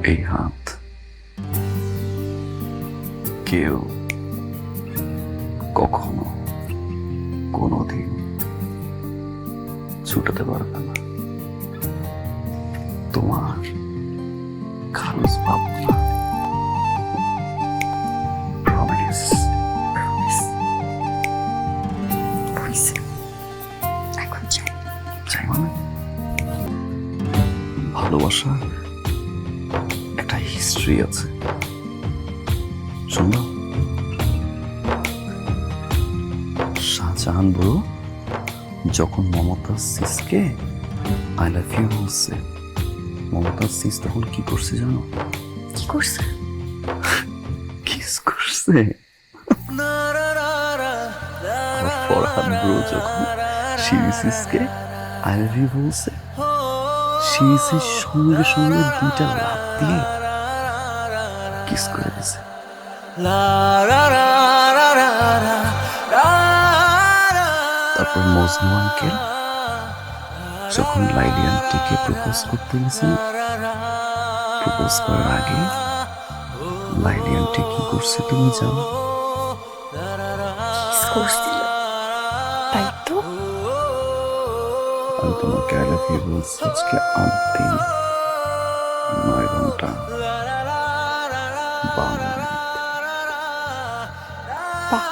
এই হাত কেউ কখনো কোনোদিন ছুটাতে পারবে না। তোমার খারজ পাবো না। প্রমিস। এখন চাই চাই মানে ভালোবাসা একটা হিস্ট্রি আছে, শুনলো? শাহজাহান বড় যখন মমতাজ সিসকে আই লাভ ইউ বলছে, মমতাজ সিস তখন কি করছে জানো? কি করছে? কিস করছে। আর ফরহাদ ব্রো যখন সিরিসকে আই লাভ ইউ বলছে, সিরিসের সঙ্গে সঙ্গে দুইটা লাফ দিয়ে কিস করে দিছে। তারপর মজনু আঙ্কেল যখন লাইলি আন্টিকে প্রপোজ করতে গেছেন, প্রপোজ করার আগে লাইলি আন্টি কি করছে তুমি জানো? কিস করছিল, তাই তো। আমি তোমাকে আই লাভ ইউ বলছি আজকে ৮ দিন ৯ ঘন্টা ৫২ মিনিট। বাহ।